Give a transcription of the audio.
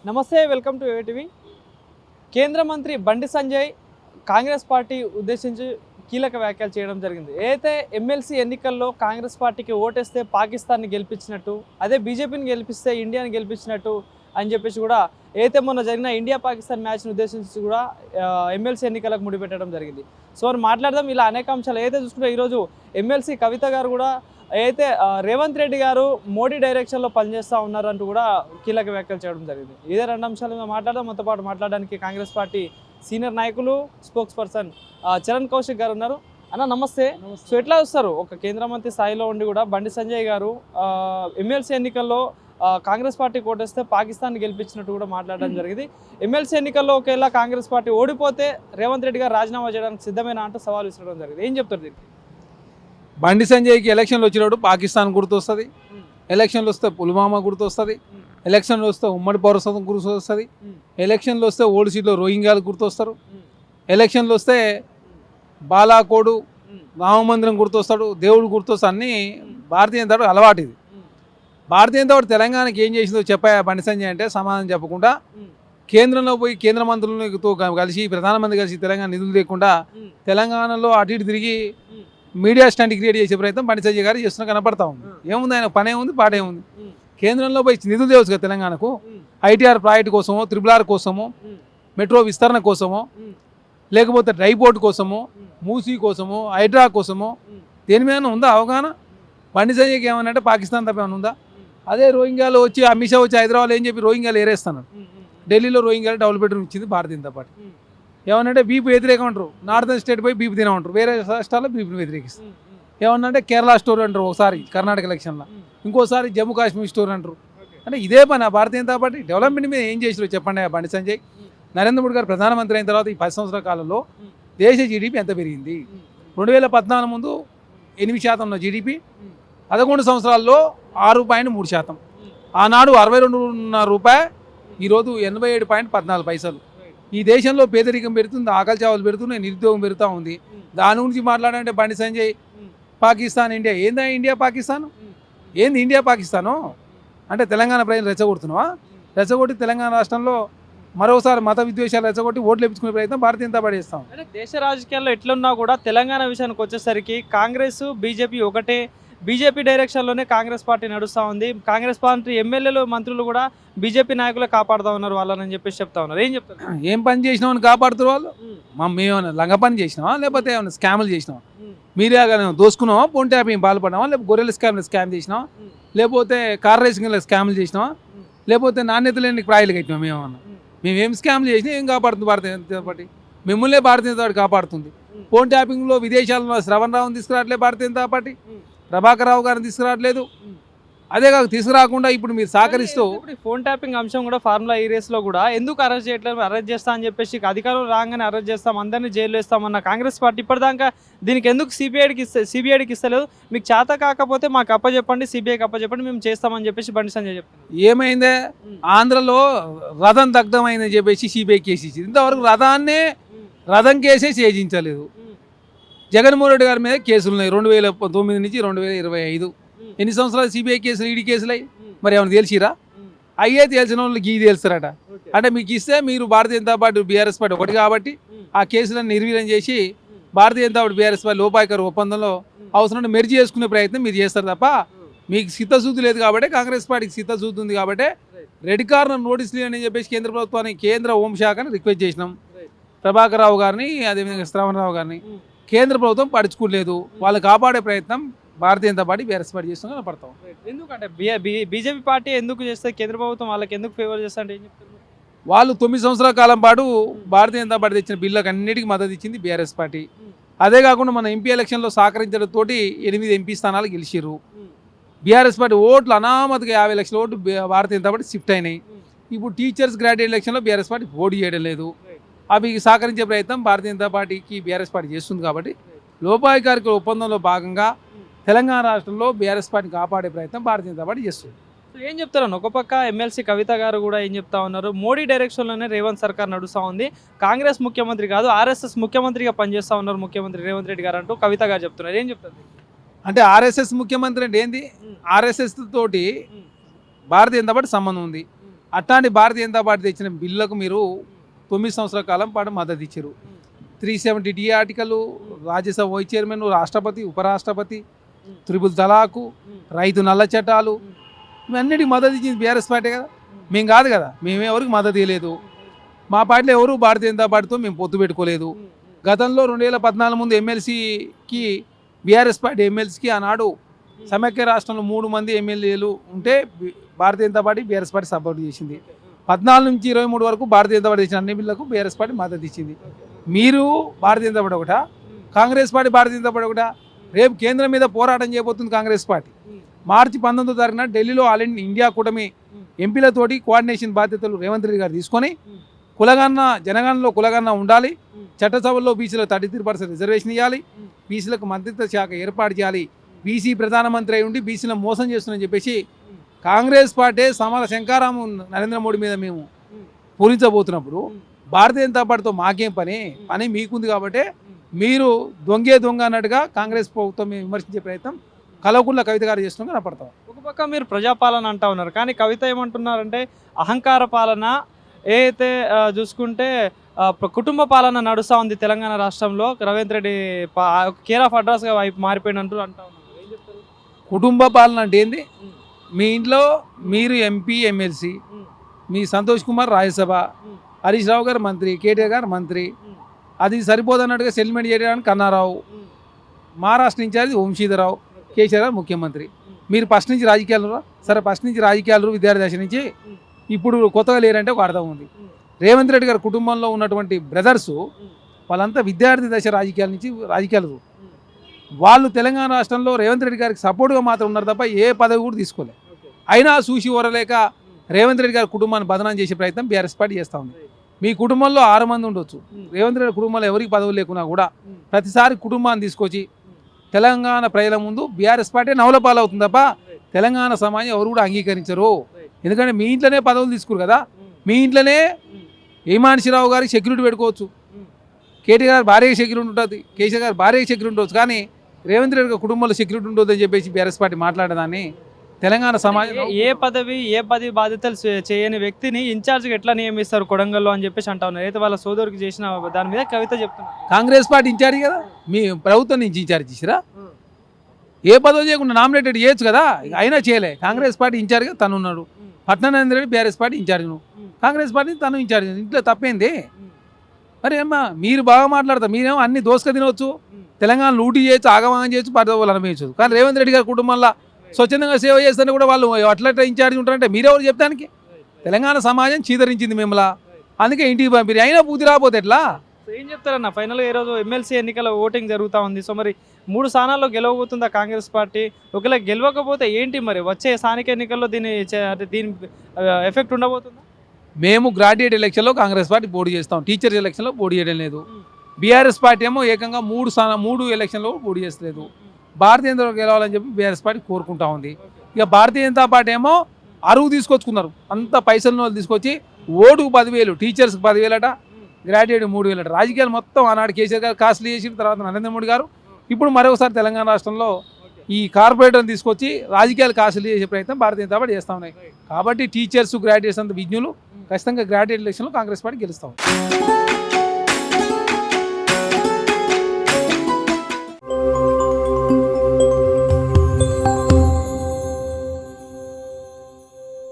నమస్తే, welcome to ATV. కేంద్ర మంత్రి బండి సంజయ్ కాంగ్రెస్ పార్టీ ఉద్దేశించి కీలక వ్యాఖ్యలు చేయడం జరిగింది. ఏదైతే ఎమ్మెల్సీ ఎన్నికల్లో కాంగ్రెస్ పార్టీకి ఓటేస్తే పాకిస్తాన్ని గెలిపించినట్టు, అదే బీజేపీని గెలిపిస్తే ఇండియాని గెలిపించినట్టు అని చెప్పేసి కూడా ఏదైతే మొన్న జరిగిన ఇండియా పాకిస్తాన్ మ్యాచ్ని ఉద్దేశించి కూడా ఎమ్మెల్సీ ఎన్నికలకు ముడిపెట్టడం జరిగింది. సో అని మాట్లాడదాం. ఇలా అనేక అంశాలు ఏదైతే చూసుకుంటే ఈరోజు ఎమ్మెల్సీ కవిత గారు కూడా అయితే రేవంత్ రెడ్డి గారు మోడీ డైరెక్షన్లో పనిచేస్తూ ఉన్నారు అంటూ కూడా కీలక వ్యాఖ్యలు చేయడం జరిగింది. ఇదే రెండు అంశాలు మీద మాట్లాడదాం. మనతో పాటు మాట్లాడడానికి కాంగ్రెస్ పార్టీ సీనియర్ నాయకులు, స్పోక్స్ పర్సన్ చరణ్ కౌశిక్ గారు ఉన్నారు. అన్న నమస్తే. సో ఎట్లా చూస్తారు, ఒక కేంద్ర మంత్రి స్థాయిలో ఉండి కూడా బండి సంజయ్ గారు ఎమ్మెల్సీ ఎన్నికల్లో కాంగ్రెస్ పార్టీ కోటేస్తే పాకిస్తాన్ గెలిపించినట్టు కూడా మాట్లాడడం జరిగింది. ఎమ్మెల్సీ ఎన్నికల్లో ఒకవేళ కాంగ్రెస్ పార్టీ ఓడిపోతే రేవంత్ రెడ్డి గారు రాజీనామా చేయడానికి సిద్ధమేనా అంటూ సవాల్ విసరడం జరిగింది. ఏం చెప్తారు దీనికి? బండి సంజయ్కి ఎలక్షన్లు వచ్చినప్పుడు పాకిస్తాన్ గుర్తొస్తుంది, ఎలక్షన్లు వస్తే పుల్వామా గుర్తొస్తుంది, ఎలక్షన్లు వస్తే ఉమ్మడి పౌరసత్వం గుర్తొస్తుంది, ఎలక్షన్లు వస్తే ఓల్డ్ సీట్లో రోహింగ్యాలు గుర్తొస్తారు, ఎలక్షన్లు వస్తే బాలాకోడు రామమందిరం గుర్తొస్తాడు, దేవుడు గుర్తొస్తాడు. అన్నీ భారతీయ జనతా పార్టీ అలవాటు. ఇది భారతీయ జనతా పార్టీ తెలంగాణకి ఏం చేసిందో చెప్పాయా బండి సంజయ్ అంటే సమాధానం చెప్పకుండా కేంద్రంలో పోయి కేంద్ర మంత్రులతో కలిసి ప్రధానమంత్రి కలిసి తెలంగాణ నిధులు లేకుండా తెలంగాణలో అటు ఇటు తిరిగి మీడియా స్టాండ్ క్రియేట్ చేసే ప్రయత్నం బండి సంజయ్ గారు చేస్తున్నా కనపడతా ఉంది. ఏముంది, ఆయన పనే ఉంది, పాటే ఉంది. కేంద్రంలో పోయి నిధులు తేవచ్చు కదా తెలంగాణకు, ఐటీఆర్ ప్రాజెక్టు కోసమో, RRR కోసమో, మెట్రో విస్తరణ కోసమో, లేకపోతే డ్రై పోర్ట్ కోసమో, మూసీ కోసమో, హైడ్రా కోసమో, దేని మీద ఉందా అవగాహన? బండి సంజయ్కి ఏమన్నా పాకిస్తాన్ తప్ప ఏమైనా ఉందా? అదే రోహింగ్యాలు వచ్చి అమిత్ షా వచ్చి హైదరాబాద్ ఏం చెప్పి రోహింగ్యాలు ఏరేస్తాను. ఢిల్లీలో రోహింగ్యాలు డబుల్ బెడ్రూమ్ ఇచ్చింది భారతీయ జనతా పార్టీ. ఏమన్నంటే బీపీ వ్యతిరేకం అంటారు, నార్థన్ స్టేట్ పోయి బీపీ తినమంటారు, వేరే రాష్ట్రాల్లో బీపీని వ్యతిరేకిస్తారు. ఏమన్నంటే కేరళ స్టోర్ అంటారు ఒకసారి కర్ణాటక ఎలక్షన్లో, ఇంకోసారి జమ్మూ కాశ్మీర్ స్టోర్ అంటారు. అంటే ఇదే పని ఆ భారతీయ జనతా పార్టీ డెవలప్మెంట్ మీద ఏం చేసారో చెప్పండి బండి సంజయ్. నరేంద్ర మోడీ గారు ప్రధానమంత్రి అయిన తర్వాత ఈ 10 సంవత్సరాల కాలంలో దేశ జీడిపి ఎంత పెరిగింది? 2014 ముందు 8% ఉన్న జీడిపి 11 సంవత్సరాల్లో 6.3%. ఆనాడు 62 రూపాయ, ఈరోజు 87.14. ఈ దేశంలో పేదరికం పెడుతుంది, ఆకలి చావులు పెడుతున్నాయి, నిరుద్యోగం పెరుగుతూ ఉంది. దాని గురించి మాట్లాడాలంటే బండి సంజయ్ పాకిస్తాన్ ఇండియా ఏందా? ఇండియా పాకిస్తాన్ ఏంది? ఇండియా పాకిస్తాను అంటే తెలంగాణ ప్రజలు రెచ్చగొడుతున్నావా? రెచ్చగొట్టి తెలంగాణ రాష్ట్రంలో మరోసారి మత విద్వేషాలు రెచ్చగొట్టి ఓట్లు వేయించుకునే ప్రయత్నం భారతీయ జనతా పార్టీ చేస్తాం. అంటే దేశ రాజకీయాల్లో ఎట్లున్నా కూడా తెలంగాణ విషయానికి వచ్చేసరికి కాంగ్రెస్ బీజేపీ ఒకటే. బీజేపీ డైరెక్షన్లోనే కాంగ్రెస్ పార్టీ నడుస్తూ ఉంది. కాంగ్రెస్ పార్టీ ఎమ్మెల్యేలు, మంత్రులు కూడా బీజేపీ నాయకులే కాపాడుతూ ఉన్నారు వాళ్ళని చెప్పేసి చెప్తా ఉన్నారు. ఏం చెప్తారు? ఏం పని చేసినామని కాపాడుతారు వాళ్ళు? మేమేమైనా లంగ పని చేసినావా, లేకపోతే ఏమైనా స్కాములు చేసినావా? మీరే దోసుకున్నావా, ఫోన్ ట్యాపింగ్ పాల్పడినావా, లేకపోతే గొర్రెల స్కామ్ చేసినావా, లేకపోతే కార్ రేసింగ్ స్కాములు చేసినావా, లేకపోతే నాణ్యత లేని ప్రాయలు కట్టినావా? మేమేమన్నా మేమేం స్కామ్లు చేసినా ఏం కాపాడుతుంది భారతీయ జనతా పార్టీ? మిమ్మల్నే భారతీయ జనతా పార్టీ కాపాడుతుంది. ఫోన్ ట్యాపింగ్లో విదేశాల్లో శ్రవణ్ రావుని తీసుకురావట్లేదు భారతీయ జనతా పార్టీ, ప్రభాకర్ రావు గారిని తీసుకురావట్లేదు. అదే కాక తీసుకురాకుండా ఇప్పుడు మీరు సహకరిస్తూ ఫోన్ ట్యాపింగ్ అంశం కూడా ఫార్ములా ఈ రేస్లో కూడా ఎందుకు అరెస్ట్ చేయట్లేదు? అరెస్ట్ చేస్తా అని చెప్పేసి అధికారులు రాగానే అరెస్ట్ చేస్తాం, అందరినీ జైలు వేస్తామన్న కాంగ్రెస్ పార్టీ ఇప్పటిదాకా దీనికి ఎందుకు సిబిఐడికి ఇస్తలేదు? మీకు చేత కాకపోతే మాకు అప్పచెప్పండి, సిబిఐకి అప్పచెప్పండి, మేము చేస్తామని చెప్పేసి బండి సంజయ్ చెప్తున్నారు. ఏమైందే? ఆంధ్రలో రథం దగ్ధమైందని చెప్పేసి సిబిఐ కేసు ఇచ్చింది. ఇంతవరకు రథం కేసే చేయించలేదు. జగన్మోహన్ రెడ్డి గారి మీద కేసులు ఉన్నాయి 2009 నుంచి 2025. ఎన్ని సంవత్సరాలు సిబిఐ కేసులు, ఈడీ కేసులు అయ్యి మరి ఏమైనా తెలిసిరా? అయ్యే తెలిసిన వాళ్ళు గీ తెలుస్తారట. అంటే మీకు ఇస్తే మీరు భారతీయ జనతా పార్టీ బీఆర్ఎస్ పార్టీ ఒకటి కాబట్టి ఆ కేసులను నిర్వీర్యం చేసి భారతీయ జనతా పార్టీ బీఆర్ఎస్ పార్టీ లోపాయకర ఒప్పందంలో అవసరం మెర్జీ చేసుకునే ప్రయత్నం మీరు చేస్తారు తప్ప మీకు చిత్తశుద్ధి లేదు. కాబట్టి కాంగ్రెస్ పార్టీకి చిత్తశుద్ధి ఉంది కాబట్టి రెడ్ కార్నర్ నోటీసులు అని చెప్పేసి కేంద్ర ప్రభుత్వానికి, కేంద్ర హోంశాఖని రిక్వెస్ట్ చేసినాం. ప్రభాకర్ రావు గారిని, అదేవిధంగా శ్రవణ్ రావు గారిని కేంద్ర ప్రభుత్వం పడుచుకోలేదు. వాళ్ళు కాపాడే ప్రయత్నం భారతీయ జనతా పార్టీ బీఆర్ఎస్ పార్టీ చేస్తున్నా పడతాం. ఎందుకంటే బీజేపీ పార్టీ ఎందుకు చేస్తే కేంద్ర ప్రభుత్వం వాళ్ళకి ఎందుకు ఫేవర్ చేస్తా అంటే ఏం చెప్తారు? వాళ్ళు 9 సంవత్సరాల కాలం పాటు భారతీయ జనతా పార్టీ తెచ్చిన బిల్లులకు అన్నిటికీ మద్దతు ఇచ్చింది బీఆర్ఎస్ పార్టీ. అదే కాకుండా మన ఎంపీ ఎలక్షన్లో సహకరించడంతో 8 ఎంపీ స్థానాలు గెలిచారు. బీఆర్ఎస్ పార్టీ ఓట్లు అనామతిగా 50 లక్షల ఓట్లు భారతీయ జనతా పార్టీ షిఫ్ట్ అయినాయి. ఇప్పుడు టీచర్స్ గ్రాడ్యుయేట్ ఎలక్షన్లో బీఆర్ఎస్ పార్టీ పోటీ చేయడం లేదు. అవి సహకరించే ప్రయత్నం భారతీయ జనతా పార్టీకి బీఆర్ఎస్ పార్టీ చేస్తుంది. కాబట్టి లోపాయకారిక ఒప్పందంలో భాగంగా తెలంగాణ రాష్ట్రంలో బీఆర్ఎస్ పార్టీ కాపాడే ప్రయత్నం భారతీయ జనతా పార్టీ చేస్తుంది. ఏం చెప్తారన్న, ఒక పక్క ఎమ్మెల్సీ కవిత గారు కూడా ఏం చెప్తా ఉన్నారు, మోడీ డైరెక్షన్లోనే రేవంత్ సర్కార్ నడుస్తూ ఉంది, కాంగ్రెస్ ముఖ్యమంత్రి కాదు ఆర్ఎస్ఎస్ ముఖ్యమంత్రిగా పనిచేస్తూ ఉన్నారు ముఖ్యమంత్రి రేవంత్ రెడ్డి గారు అంటూ కవిత గారు చెప్తున్నారు. ఏం చెప్తారు? అంటే ఆర్ఎస్ఎస్ ముఖ్యమంత్రి అంటే ఏంది? ఆర్ఎస్ఎస్ తోటి భారతీయ జనతా పార్టీ సంబంధం ఉంది. అట్లాంటి భారతీయ జనతా పార్టీ తెచ్చిన బిల్లులకు మీరు 9 సంవత్సరాల కాలం పాటు మద్దతు ఇచ్చారు. 370D article, Rajya Sabha vice chairman, రాష్ట్రపతి, ఉపరాష్ట్రపతి, త్రిపుల్ తలాకు, రైతు నల్ల చట్టాలు, ఇవన్నిటికి మద్దతు ఇచ్చింది బీఆర్ఎస్ పార్టీ కదా. మేము కాదు కదా, మేము ఎవరికి మద్దతు ఇవ్వలేదు. మా పార్టీలో ఎవరు భారతీయ జనతా పార్టీతో మేము పొత్తు పెట్టుకోలేదు. గతంలో 2014 ముందు ఎమ్మెల్సీకి బీఆర్ఎస్ పార్టీ ఎమ్మెల్సీకి ఆనాడు సమైక్య రాష్ట్రంలో 3 మంది ఎమ్మెల్యేలు ఉంటే Bharatiya Janata party BRS party support చేసింది. 14 నుంచి 23 వరకు భారతీయ జనతా పార్టీ ఇచ్చిన అన్ని బిల్లులకు బీఆర్ఎస్ పార్టీ మద్దతు ఇచ్చింది. మీరు భారతీయ జనతా పార్టీ ఒకటా, కాంగ్రెస్ పార్టీ భారతీయ జనతా పార్టీ ఒకటా? రేపు కేంద్రం మీద పోరాటం చేయబోతుంది కాంగ్రెస్ పార్టీ. మార్చి 19వ తారీఖున ఢిల్లీలో ఆల్ ఇండియా కూటమి ఎంపీలతోటి కోఆర్డినేషన్ బాధ్యతలు రేవంత్ రెడ్డి గారు తీసుకొని కులగన్న జనగణనలో కులగన్న ఉండాలి, చట్టసభల్లో బీసీలకు 33% రిజర్వేషన్ ఇవ్వాలి, బీసీలకు మంత్రిత్వ శాఖ ఏర్పాటు చేయాలి, బీసీ ప్రధానమంత్రి అయి ఉండి బీసీలను మోసం చేస్తుందని చెప్పేసి కాంగ్రెస్ పార్టీ సమర శంకారాము నరేంద్ర మోడీ మీద మేము పూరించబోతున్నప్పుడు భారతీయ జనతా పార్టీతో మాకేం పని మీకుంది. కాబట్టి మీరు దొంగ అన్నట్టుగా కాంగ్రెస్ ప్రభుత్వం విమర్శించే ప్రయత్నం కల్వకుంట్ల కవిత గారు చేస్తున్నా కనపడతాం. ఒక పక్క మీరు ప్రజాపాలన అంటా ఉన్నారు, కానీ కవిత ఏమంటున్నారంటే అహంకార పాలన ఏదైతే చూసుకుంటే కుటుంబ పాలన నడుస్తూ ఉంది తెలంగాణ రాష్ట్రంలో. రేవంత్ రెడ్డి కేర్ ఆఫ్ అడ్రస్గా వైపు మారిపోయినట్టు అంటా ఉన్నారు. ఏం చెప్తారు? కుటుంబ పాలన అంటే ఏంది? మీ ఇంట్లో మీరు ఎంపీ ఎమ్మెల్సీ, మీ సంతోష్ కుమార్ రాజ్యసభ, హరీష్ రావు గారు మంత్రి, కేటీఆర్ గారు మంత్రి, అది సరిపోదన్నట్టుగా సెటిల్మెంట్ చేయడానికి కన్నారావు, మహారాష్ట్ర ఇన్ఛార్జి వంశీధరరావు, కేసీఆర్ గారు ముఖ్యమంత్రి. మీరు ఫస్ట్ నుంచి రాజకీయాలు సరే, ఫస్ట్ నుంచి రాజకీయాలు విద్యార్థి దశ నుంచి ఇప్పుడు కొత్తగా లేరంటే ఒక అర్థం ఉంది. రేవంత్ రెడ్డి గారి కుటుంబంలో ఉన్నటువంటి బ్రదర్సు వాళ్ళంతా విద్యార్థి దశ రాజకీయాల నుంచి రాజకీయాలు వాళ్ళు తెలంగాణ రాష్ట్రంలో రేవంత్ రెడ్డి గారికి సపోర్ట్గా మాత్రం ఉన్నారు తప్ప ఏ పదవి కూడా తీసుకోలేదు. అయినా చూసి ఓరలేక రేవంత్ రెడ్డి గారి కుటుంబాన్ని బదనాం చేసే ప్రయత్నం బీఆర్ఎస్ పార్టీ చేస్తూ ఉంది. మీ కుటుంబంలో 6 మంది ఉండొచ్చు, రేవంత్ రెడ్డి కుటుంబంలో ఎవరికి పదవులు లేకున్నా కూడా ప్రతిసారి కుటుంబాన్ని తీసుకొచ్చి తెలంగాణ ప్రజల ముందు బీఆర్ఎస్ పార్టీ నవలపాలు అవుతుంది తప్ప తెలంగాణ సమాజం ఎవరు కూడా అంగీకరించరు. ఎందుకంటే మీ ఇంట్లోనే పదవులు తీసుకురు కదా, మీ ఇంట్లోనే హేమాన్షిరావు గారికి సెక్యూరిటీ పెట్టుకోవచ్చు, కేటీఆర్ గారి భార్యకి సెక్యూరిటీ ఉంటుంది, కేసీఆర్ గారి భార్యకి సెక్యూరిటీ ఉండవచ్చు, కానీ రేవంత్ రెడ్డి గారి కుటుంబంలో సెక్యూరిటీ ఉంటుంది అని చెప్పేసి బీఆర్ఎస్ పార్టీ మాట్లాడేదాన్ని తెలంగాణ సమాజం ఏ పదవి బాధ్యతలు చేయని వ్యక్తిని ఇన్ఛార్జ్గా ఎట్లా నియమిస్తారు కొడంగల్లో అని చెప్పేసి అంటా ఉన్నారు. అయితే వాళ్ళ సోదరికి చేసిన దాని మీద కవిత చెప్తున్నారు. కాంగ్రెస్ పార్టీ ఇన్ఛార్జ్ కదా, మీ ప్రభుత్వం నుంచి ఇన్ఛార్జ్ చేసిరా? ఏ పదవి చేయకుండా నామినేటెడ్ చేయొచ్చు కదా, అయినా చేయలే. కాంగ్రెస్ పార్టీ ఇన్ఛార్జ్గా తను ఉన్నాడు, Patnarayana Reddy BRS party in charge, Congress party తను ఇన్ఛార్జ్. ఇంట్లో తప్పేంది? మరి అమ్మా మీరు బాగా మాట్లాడతారు, మీరేమో అన్ని దోసుక తినవచ్చు, తెలంగాణ లూటీ చేయొచ్చు, ఆగమాగం చేయొచ్చు, పదవులు అనుభవించవచ్చు. కానీ రేవంత్ రెడ్డి గారి కుటుంబంలో స్వచ్ఛందంగా సేవ చేస్తుంటే కూడా వాళ్ళు అట్లా ఇన్ఛార్జ్ ఉంటారంటే మీరెవరు చెప్తానికి? తెలంగాణ సమాజం చీదరించింది మిమ్మల్ని, అందుకే ఇంటికి పంపిణీ అయినా పూర్తి రాకపోతే ఎట్లా? ఏం చెప్తారన్న? ఫైనల్గా ఈరోజు ఎమ్మెల్సీ ఎన్నికల ఓటింగ్ జరుగుతూ ఉంది. సో మరి 3 స్థానాల్లో గెలవబోతుందా కాంగ్రెస్ పార్టీ? ఒకవేళ గెలవకపోతే ఏంటి మరి వచ్చే స్థానిక ఎన్నికల్లో దీని ఎఫెక్ట్ ఉండబోతుందా? మేము గ్రాడ్యుయేట్ ఎలక్షన్లో కాంగ్రెస్ పార్టీ పోటీ చేస్తాం, టీచర్స్ ఎలక్షన్లో పోటీ చేయడం లేదు. బీఆర్ఎస్ పార్టీ ఏమో ఏకంగా 3 ఎలక్షన్లో పోటీ చేస్తలేదు. భారతీయ జనతా పార్టీ గెలవాలని చెప్పి బీఆర్ఎస్ పార్టీ కోరుకుంటా ఉంది. ఇక భారతీయ జనతా పార్టీ ఏమో అరువు తీసుకొచ్చుకున్నారు, అంత పైసలను వాళ్ళు తీసుకొచ్చి ఓటుకు 10,000, టీచర్స్కి 10,000 అట, గ్రాడ్యుయేట్ 3,000 అట. రాజకీయాలు మొత్తం ఆనాడు కేసీఆర్ గారు కాస్ట్లీ చేసిన తర్వాత నరేంద్ర మోడీ గారు ఇప్పుడు మరొకసారి తెలంగాణ రాష్ట్రంలో ఈ కార్పొరేటర్ని తీసుకొచ్చి రాజకీయాలు కాస్ట్లీ చేసే ప్రయత్నం భారతీయ జనతా పార్టీ చేస్తూ ఉన్నాయి. కాబట్టి టీచర్స్ గ్రాడ్యుయేట్స్ అంత విజ్ఞులు ఖచ్చితంగా గ్రాడ్యుయేట్ ఎలక్షన్లో కాంగ్రెస్ పార్టీ గెలుస్తాం.